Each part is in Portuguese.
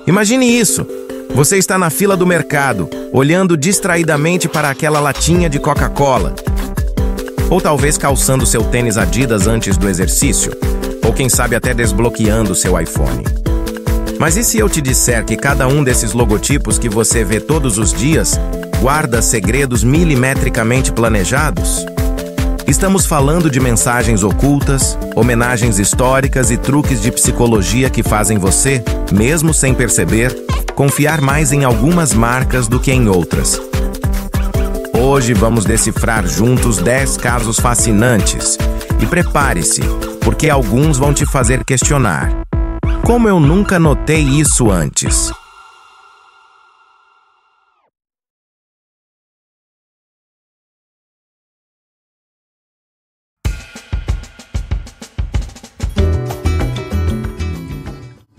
Imagine isso! Você está na fila do mercado, olhando distraidamente para aquela latinha de Coca-Cola. Ou talvez calçando seu tênis Adidas antes do exercício. Ou quem sabe até desbloqueando seu iPhone. Mas e se eu te disser que cada um desses logotipos que você vê todos os dias guarda segredos milimetricamente planejados? Estamos falando de mensagens ocultas, homenagens históricas e truques de psicologia que fazem você, mesmo sem perceber, confiar mais em algumas marcas do que em outras. Hoje vamos decifrar juntos 10 casos fascinantes. E prepare-se, porque alguns vão te fazer questionar. Como eu nunca notei isso antes?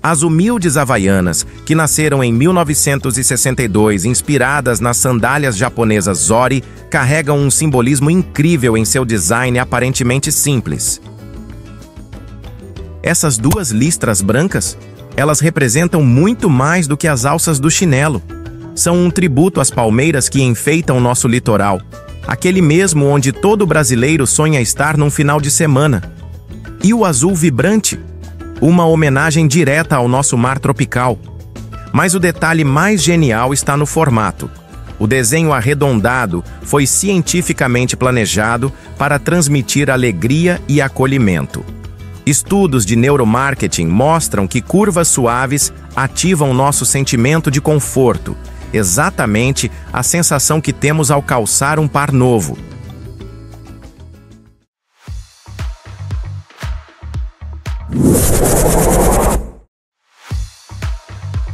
As humildes havaianas, que nasceram em 1962, inspiradas nas sandálias japonesas Zori, carregam um simbolismo incrível em seu design aparentemente simples. Essas duas listras brancas, elas representam muito mais do que as alças do chinelo. São um tributo às palmeiras que enfeitam nosso litoral, aquele mesmo onde todo brasileiro sonha estar num final de semana. E o azul vibrante? Uma homenagem direta ao nosso mar tropical. Mas o detalhe mais genial está no formato. O desenho arredondado foi cientificamente planejado para transmitir alegria e acolhimento. Estudos de neuromarketing mostram que curvas suaves ativam nosso sentimento de conforto, exatamente a sensação que temos ao calçar um par novo.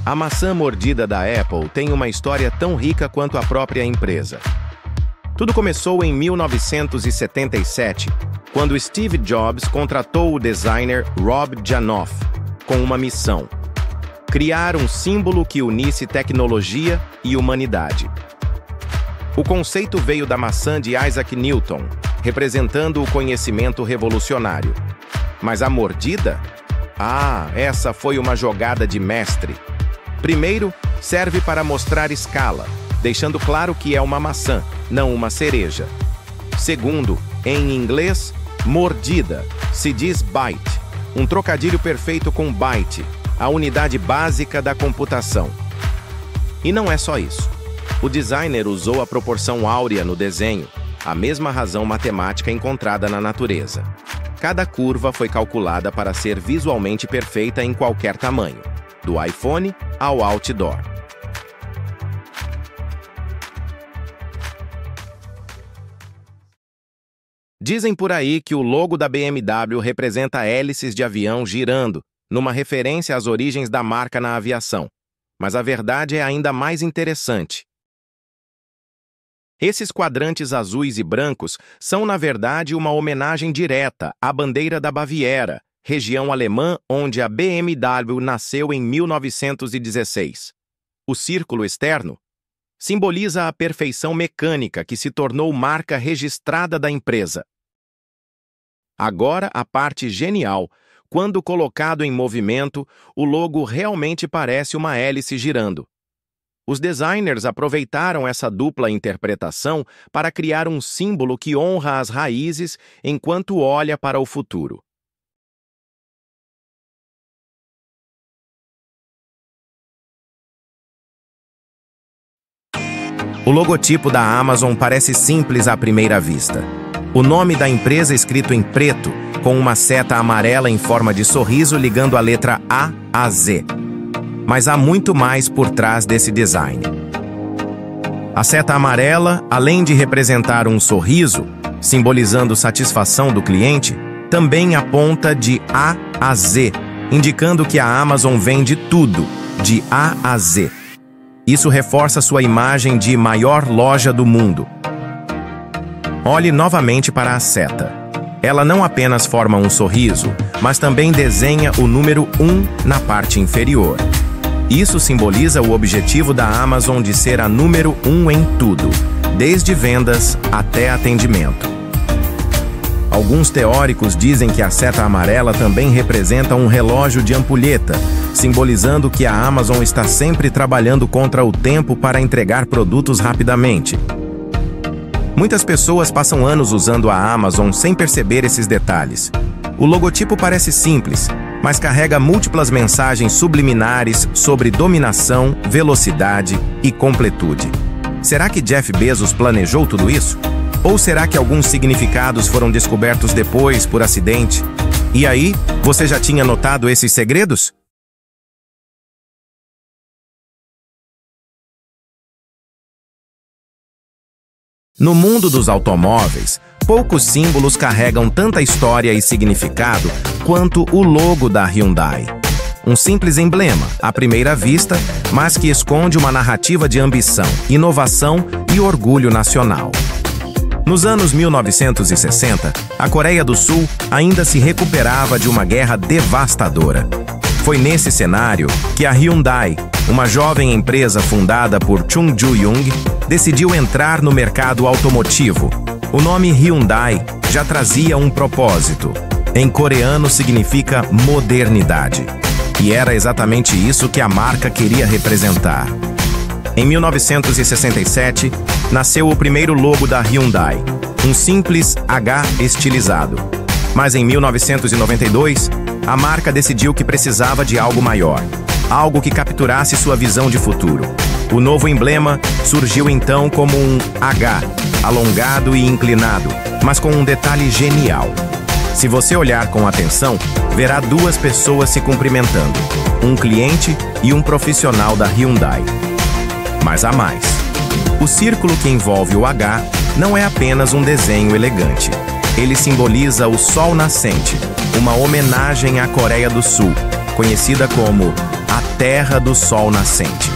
A maçã mordida da Apple tem uma história tão rica quanto a própria empresa. Tudo começou em 1977, quando Steve Jobs contratou o designer Rob Janoff com uma missão: criar um símbolo que unisse tecnologia e humanidade. O conceito veio da maçã de Isaac Newton, representando o conhecimento revolucionário. Mas a mordida? Ah, essa foi uma jogada de mestre. Primeiro, serve para mostrar escala, deixando claro que é uma maçã, não uma cereja. Segundo, em inglês, mordida, se diz byte, um trocadilho perfeito com byte, a unidade básica da computação. E não é só isso. O designer usou a proporção áurea no desenho, a mesma razão matemática encontrada na natureza. Cada curva foi calculada para ser visualmente perfeita em qualquer tamanho, do iPhone ao outdoor. Dizem por aí que o logo da BMW representa hélices de avião girando, numa referência às origens da marca na aviação. Mas a verdade é ainda mais interessante. Esses quadrantes azuis e brancos são, na verdade, uma homenagem direta à bandeira da Baviera, região alemã onde a BMW nasceu em 1916. O círculo externo simboliza a perfeição mecânica que se tornou marca registrada da empresa. Agora, a parte genial. Quando colocado em movimento, o logo realmente parece uma hélice girando. Os designers aproveitaram essa dupla interpretação para criar um símbolo que honra as raízes enquanto olha para o futuro. O logotipo da Amazon parece simples à primeira vista. O nome da empresa escrito em preto, com uma seta amarela em forma de sorriso ligando a letra A a Z. Mas há muito mais por trás desse design. A seta amarela, além de representar um sorriso, simbolizando satisfação do cliente, também aponta de A a Z, indicando que a Amazon vende tudo, de A a Z. Isso reforça sua imagem de maior loja do mundo. Olhe novamente para a seta. Ela não apenas forma um sorriso, mas também desenha o número 1 na parte inferior. Isso simboliza o objetivo da Amazon de ser a número 1 em tudo, desde vendas até atendimento. Alguns teóricos dizem que a seta amarela também representa um relógio de ampulheta, simbolizando que a Amazon está sempre trabalhando contra o tempo para entregar produtos rapidamente. Muitas pessoas passam anos usando a Amazon sem perceber esses detalhes. O logotipo parece simples, mas carrega múltiplas mensagens subliminares sobre dominação, velocidade e completude. Será que Jeff Bezos planejou tudo isso? Ou será que alguns significados foram descobertos depois, por acidente? E aí, você já tinha notado esses segredos? No mundo dos automóveis, poucos símbolos carregam tanta história e significado quanto o logo da Hyundai. Um simples emblema, à primeira vista, mas que esconde uma narrativa de ambição, inovação e orgulho nacional. Nos anos 1960, a Coreia do Sul ainda se recuperava de uma guerra devastadora. Foi nesse cenário que a Hyundai, uma jovem empresa fundada por Chung Ju-young, decidiu entrar no mercado automotivo. O nome Hyundai já trazia um propósito. Em coreano significa modernidade. E era exatamente isso que a marca queria representar. Em 1967, nasceu o primeiro logo da Hyundai, um simples H estilizado. Mas em 1992, a marca decidiu que precisava de algo maior, algo que capturasse sua visão de futuro. O novo emblema surgiu então como um H, alongado e inclinado, mas com um detalhe genial. Se você olhar com atenção, verá duas pessoas se cumprimentando, um cliente e um profissional da Hyundai. Mas há mais. O círculo que envolve o H não é apenas um desenho elegante. Ele simboliza o Sol Nascente, uma homenagem à Coreia do Sul, conhecida como a Terra do Sol Nascente.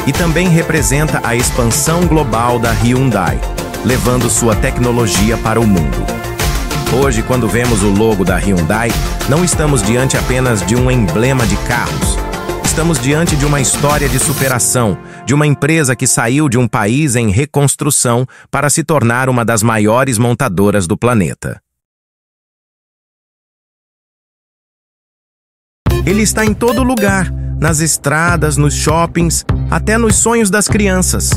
E também representa a expansão global da Hyundai, levando sua tecnologia para o mundo. Hoje, quando vemos o logo da Hyundai, não estamos diante apenas de um emblema de carros. Estamos diante de uma história de superação, de uma empresa que saiu de um país em reconstrução para se tornar uma das maiores montadoras do planeta. Ele está em todo lugar, nas estradas, nos shoppings, até nos sonhos das crianças.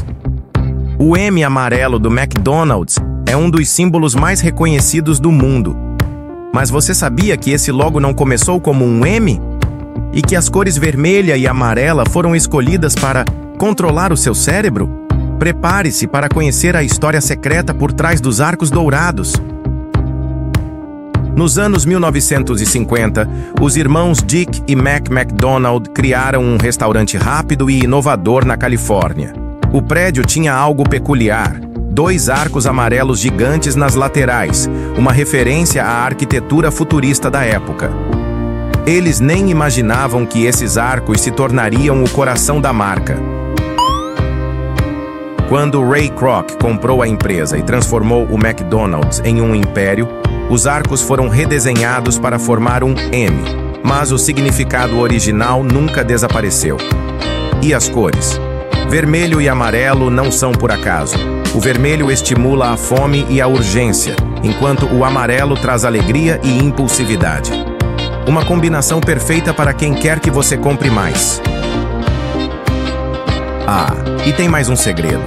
O M amarelo do McDonald's é um dos símbolos mais reconhecidos do mundo. Mas você sabia que esse logo não começou como um M? E que as cores vermelha e amarela foram escolhidas para controlar o seu cérebro? Prepare-se para conhecer a história secreta por trás dos arcos dourados. Nos anos 1950, os irmãos Dick e Mac McDonald criaram um restaurante rápido e inovador na Califórnia. O prédio tinha algo peculiar: 2 arcos amarelos gigantes nas laterais, uma referência à arquitetura futurista da época. Eles nem imaginavam que esses arcos se tornariam o coração da marca. Quando Ray Kroc comprou a empresa e transformou o McDonald's em um império, os arcos foram redesenhados para formar um M, mas o significado original nunca desapareceu. E as cores? Vermelho e amarelo não são por acaso. O vermelho estimula a fome e a urgência, enquanto o amarelo traz alegria e impulsividade. Uma combinação perfeita para quem quer que você compre mais. Ah, e tem mais um segredo.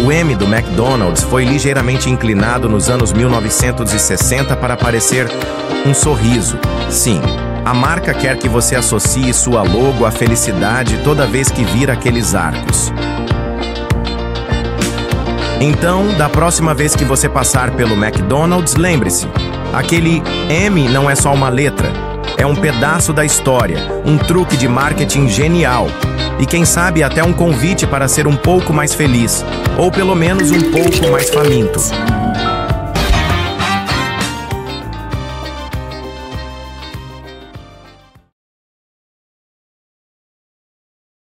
O M do McDonald's foi ligeiramente inclinado nos anos 1960 para parecer um sorriso. Sim, a marca quer que você associe sua logo à felicidade toda vez que vir aqueles arcos. Então, da próxima vez que você passar pelo McDonald's, lembre-se, aquele M não é só uma letra, é um pedaço da história, um truque de marketing genial. E quem sabe até um convite para ser um pouco mais feliz, ou pelo menos um pouco mais faminto.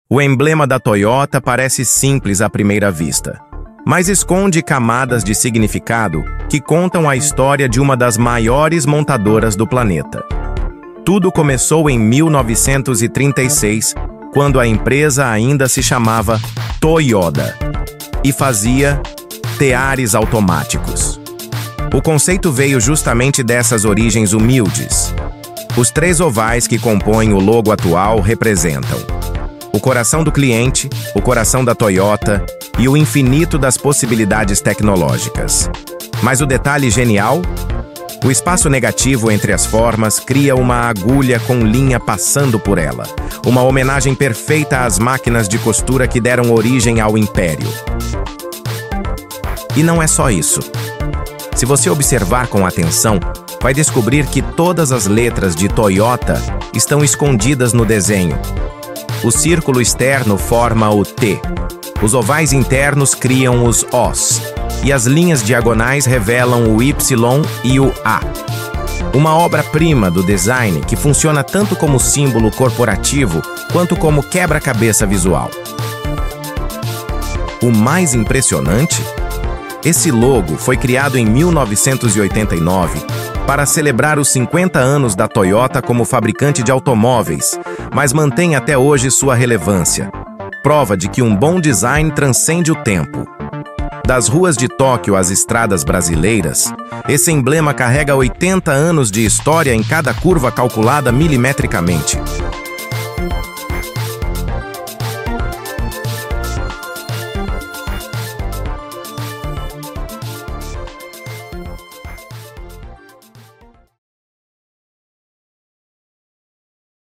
O emblema da Toyota parece simples à primeira vista, mas esconde camadas de significado que contam a história de uma das maiores montadoras do planeta. Tudo começou em 1936, quando a empresa ainda se chamava Toyota e fazia teares automáticos. O conceito veio justamente dessas origens humildes. Os 3 ovais que compõem o logo atual representam o coração do cliente, o coração da Toyota e o infinito das possibilidades tecnológicas. Mas o detalhe genial? O espaço negativo entre as formas cria uma agulha com linha passando por ela, uma homenagem perfeita às máquinas de costura que deram origem ao Império. E não é só isso. Se você observar com atenção, vai descobrir que todas as letras de Toyota estão escondidas no desenho. O círculo externo forma o T, os ovais internos criam os Os, e as linhas diagonais revelam o Y e o A. Uma obra-prima do design que funciona tanto como símbolo corporativo quanto como quebra-cabeça visual. O mais impressionante? Esse logo foi criado em 1989 para celebrar os 50 anos da Toyota como fabricante de automóveis, mas mantém até hoje sua relevância. Prova de que um bom design transcende o tempo. Das ruas de Tóquio às estradas brasileiras, esse emblema carrega 80 anos de história em cada curva calculada milimetricamente.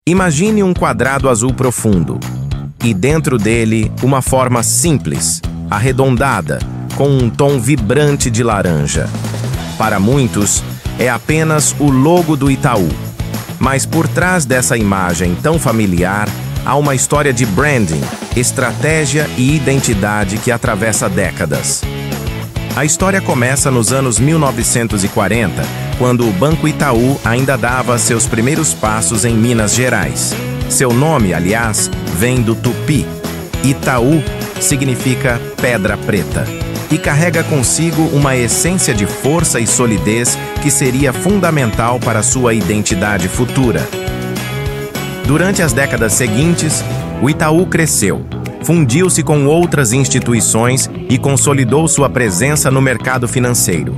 Imagine um quadrado azul profundo, e dentro dele uma forma simples, arredondada, com um tom vibrante de laranja. Para muitos, é apenas o logo do Itaú. Mas por trás dessa imagem tão familiar, há uma história de branding, estratégia e identidade que atravessa décadas. A história começa nos anos 1940, quando o Banco Itaú ainda dava seus primeiros passos em Minas Gerais. Seu nome, aliás, vem do tupi. Itaú significa pedra preta e carrega consigo uma essência de força e solidez que seria fundamental para sua identidade futura. Durante as décadas seguintes, o Itaú cresceu, fundiu-se com outras instituições e consolidou sua presença no mercado financeiro.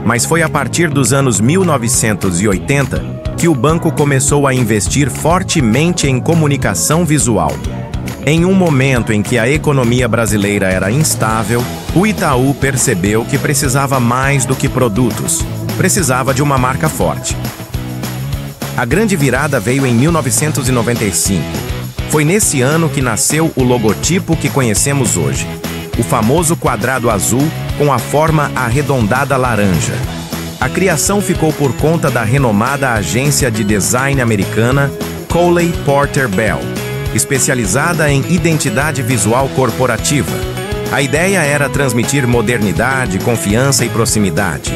Mas foi a partir dos anos 1980 que o banco começou a investir fortemente em comunicação visual. Em um momento em que a economia brasileira era instável, o Itaú percebeu que precisava mais do que produtos. Precisava de uma marca forte. A grande virada veio em 1995. Foi nesse ano que nasceu o logotipo que conhecemos hoje. O famoso quadrado azul com a forma arredondada laranja. A criação ficou por conta da renomada agência de design americana Coley Porter Bell, especializada em identidade visual corporativa. A ideia era transmitir modernidade, confiança e proximidade.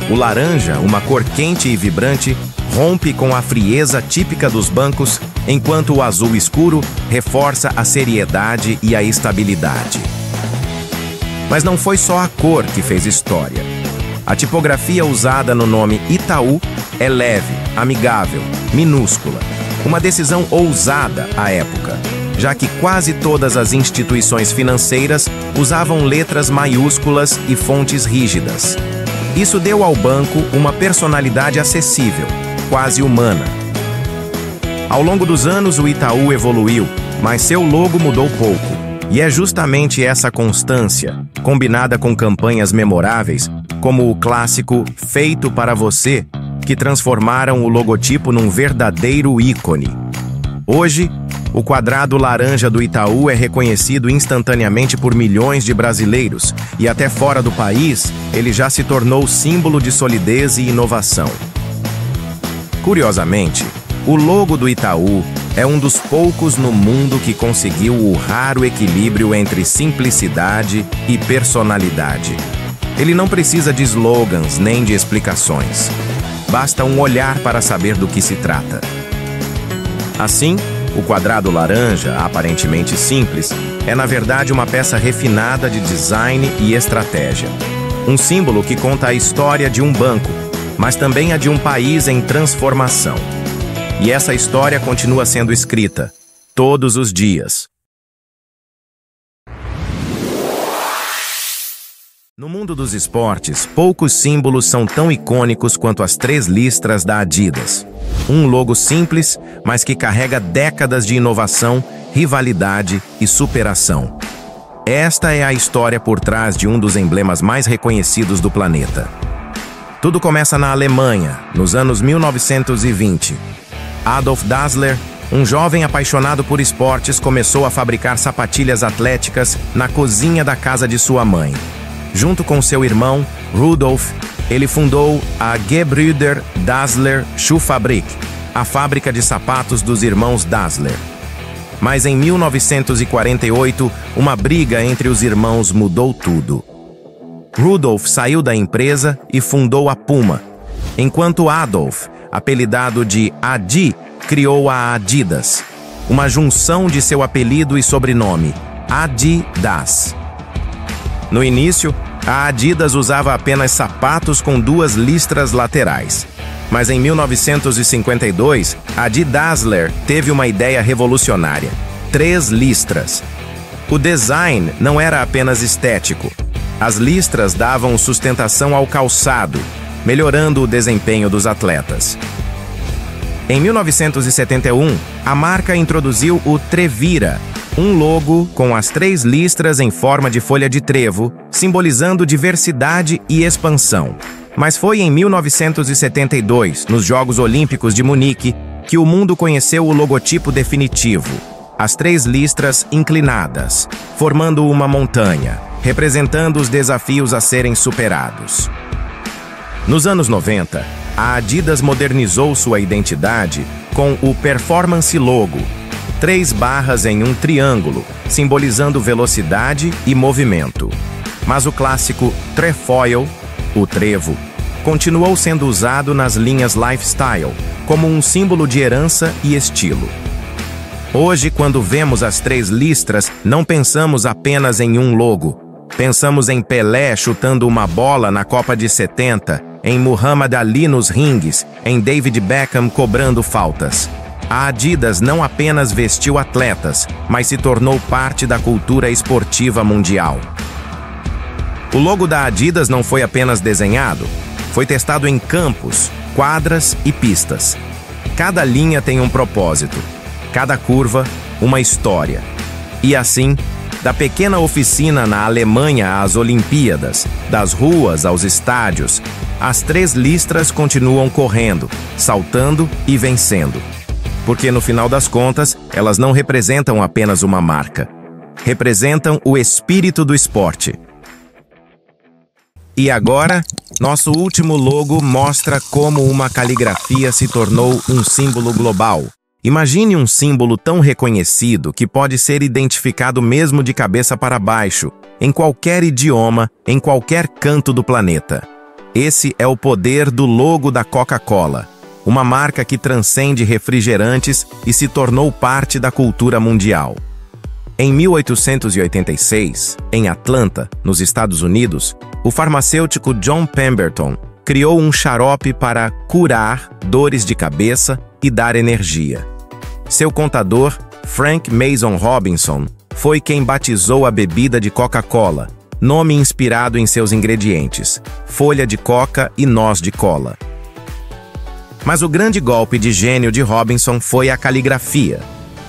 O laranja, uma cor quente e vibrante, rompe com a frieza típica dos bancos, enquanto o azul escuro reforça a seriedade e a estabilidade. Mas não foi só a cor que fez história. A tipografia usada no nome Itaú é leve, amigável, minúscula. Uma decisão ousada à época, já que quase todas as instituições financeiras usavam letras maiúsculas e fontes rígidas. Isso deu ao banco uma personalidade acessível, quase humana. Ao longo dos anos, o Itaú evoluiu, mas seu logo mudou pouco. E é justamente essa constância, combinada com campanhas memoráveis, como o clássico Feito para Você, que transformaram o logotipo num verdadeiro ícone. Hoje, o quadrado laranja do Itaú é reconhecido instantaneamente por milhões de brasileiros, e até fora do país, ele já se tornou símbolo de solidez e inovação. Curiosamente, o logo do Itaú é um dos poucos no mundo que conseguiu o raro equilíbrio entre simplicidade e personalidade. Ele não precisa de slogans nem de explicações. Basta um olhar para saber do que se trata. Assim, o quadrado laranja, aparentemente simples, é na verdade uma peça refinada de design e estratégia. Um símbolo que conta a história de um banco, mas também a de um país em transformação. E essa história continua sendo escrita todos os dias. No mundo dos esportes, poucos símbolos são tão icônicos quanto as 3 listras da Adidas. Um logo simples, mas que carrega décadas de inovação, rivalidade e superação. Esta é a história por trás de um dos emblemas mais reconhecidos do planeta. Tudo começa na Alemanha, nos anos 1920. Adolf Dassler, um jovem apaixonado por esportes, começou a fabricar sapatilhas atléticas na cozinha da casa de sua mãe. Junto com seu irmão, Rudolf, ele fundou a Gebrüder Dassler Schuhfabrik, a fábrica de sapatos dos irmãos Dassler. Mas em 1948, uma briga entre os irmãos mudou tudo. Rudolf saiu da empresa e fundou a Puma, enquanto Adolf, apelidado de Adi, criou a Adidas, uma junção de seu apelido e sobrenome, Adidas. No início, a Adidas usava apenas sapatos com 2 listras laterais. Mas em 1952, Adi Dassler teve uma ideia revolucionária: 3 listras. O design não era apenas estético. As listras davam sustentação ao calçado, melhorando o desempenho dos atletas. Em 1971, a marca introduziu o Trevira, um logo com as 3 listras em forma de folha de trevo, simbolizando diversidade e expansão. Mas foi em 1972, nos Jogos Olímpicos de Munique, que o mundo conheceu o logotipo definitivo: as 3 listras inclinadas, formando uma montanha, representando os desafios a serem superados. Nos anos 90, a Adidas modernizou sua identidade com o Performance Logo, 3 barras em um triângulo, simbolizando velocidade e movimento. Mas o clássico trefoil, o trevo, continuou sendo usado nas linhas lifestyle, como um símbolo de herança e estilo. Hoje, quando vemos as 3 listras, não pensamos apenas em um logo. Pensamos em Pelé chutando uma bola na Copa de 70, em Muhammad Ali nos ringues, em David Beckham cobrando faltas. A Adidas não apenas vestiu atletas, mas se tornou parte da cultura esportiva mundial. O logo da Adidas não foi apenas desenhado, foi testado em campos, quadras e pistas. Cada linha tem um propósito, cada curva, uma história. E assim, da pequena oficina na Alemanha às Olimpíadas, das ruas aos estádios, as 3 listras continuam correndo, saltando e vencendo. Porque no final das contas, elas não representam apenas uma marca. Representam o espírito do esporte. E agora, nosso último logo mostra como uma caligrafia se tornou um símbolo global. Imagine um símbolo tão reconhecido que pode ser identificado mesmo de cabeça para baixo, em qualquer idioma, em qualquer canto do planeta. Esse é o poder do logo da Coca-Cola, uma marca que transcende refrigerantes e se tornou parte da cultura mundial. Em 1886, em Atlanta, nos Estados Unidos, o farmacêutico John Pemberton criou um xarope para curar dores de cabeça e dar energia. Seu contador, Frank Mason Robinson, foi quem batizou a bebida de Coca-Cola, nome inspirado em seus ingredientes, folha de coca e noz de cola. Mas o grande golpe de gênio de Robinson foi a caligrafia.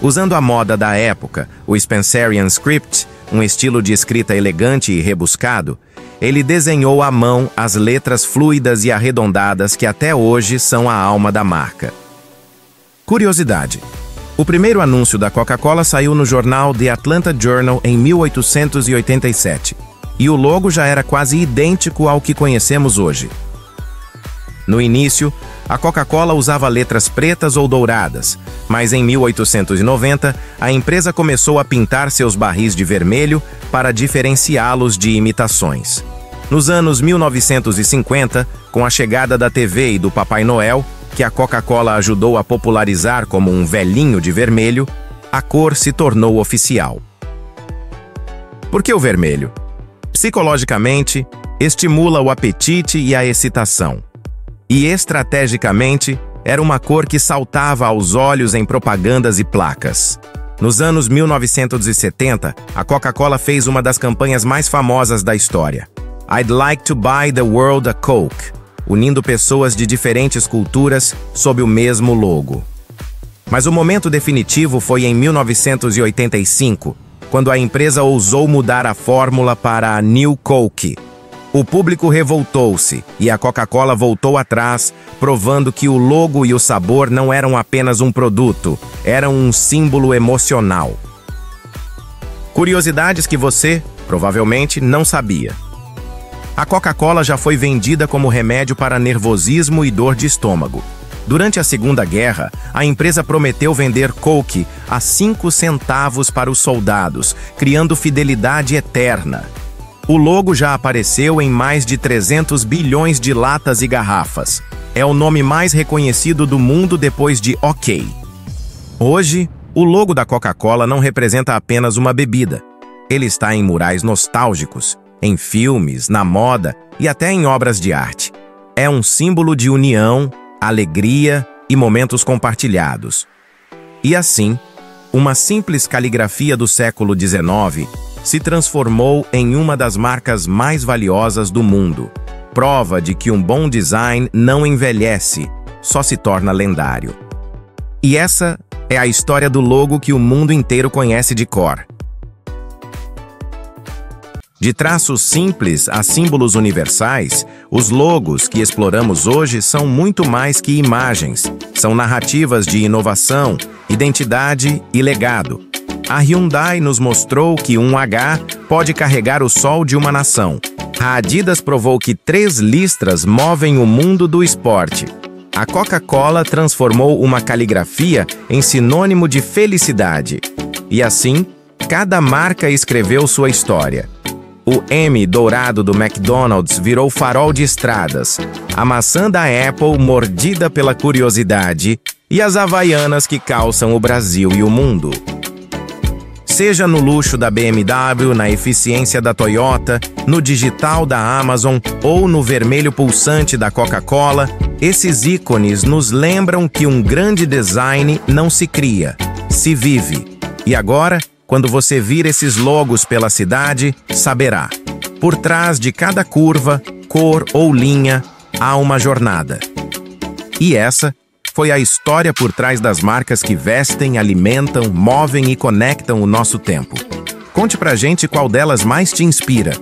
Usando a moda da época, o Spencerian Script, um estilo de escrita elegante e rebuscado, ele desenhou à mão as letras fluidas e arredondadas que até hoje são a alma da marca. Curiosidade: o primeiro anúncio da Coca-Cola saiu no jornal The Atlanta Journal em 1887, e o logo já era quase idêntico ao que conhecemos hoje. No início, a Coca-Cola usava letras pretas ou douradas, mas em 1890, a empresa começou a pintar seus barris de vermelho para diferenciá-los de imitações. Nos anos 1950, com a chegada da TV e do Papai Noel, que a Coca-Cola ajudou a popularizar como um velhinho de vermelho, a cor se tornou oficial. Por que o vermelho? Psicologicamente, estimula o apetite e a excitação. E estrategicamente, era uma cor que saltava aos olhos em propagandas e placas. Nos anos 1970, a Coca-Cola fez uma das campanhas mais famosas da história. I'd like to buy the world a Coke, unindo pessoas de diferentes culturas sob o mesmo logo. Mas o momento definitivo foi em 1985, quando a empresa ousou mudar a fórmula para a New Coke. O público revoltou-se e a Coca-Cola voltou atrás, provando que o logo e o sabor não eram apenas um produto, eram um símbolo emocional. Curiosidades que você, provavelmente, não sabia. A Coca-Cola já foi vendida como remédio para nervosismo e dor de estômago. Durante a Segunda Guerra, a empresa prometeu vender Coke a 5 centavos para os soldados, criando fidelidade eterna. O logo já apareceu em mais de 300 bilhões de latas e garrafas. É o nome mais reconhecido do mundo depois de OK. Hoje, o logo da Coca-Cola não representa apenas uma bebida. Ele está em murais nostálgicos, em filmes, na moda e até em obras de arte. É um símbolo de união, alegria e momentos compartilhados. E assim, uma simples caligrafia do século XIX se transformou em uma das marcas mais valiosas do mundo. Prova de que um bom design não envelhece, só se torna lendário. E essa é a história do logo que o mundo inteiro conhece de cor. De traços simples a símbolos universais, os logos que exploramos hoje são muito mais que imagens. São narrativas de inovação, identidade e legado. A Hyundai nos mostrou que um H pode carregar o sol de uma nação. A Adidas provou que 3 listras movem o mundo do esporte. A Coca-Cola transformou uma caligrafia em sinônimo de felicidade. E assim, cada marca escreveu sua história. O M dourado do McDonald's virou farol de estradas, a maçã da Apple mordida pela curiosidade e as havaianas que calçam o Brasil e o mundo. Seja no luxo da BMW, na eficiência da Toyota, no digital da Amazon ou no vermelho pulsante da Coca-Cola, esses ícones nos lembram que um grande design não se cria, se vive. E agora, quando você vir esses logos pela cidade, saberá. Por trás de cada curva, cor ou linha, há uma jornada. E essa foi a história por trás das marcas que vestem, alimentam, movem e conectam o nosso tempo. Conte pra gente qual delas mais te inspira.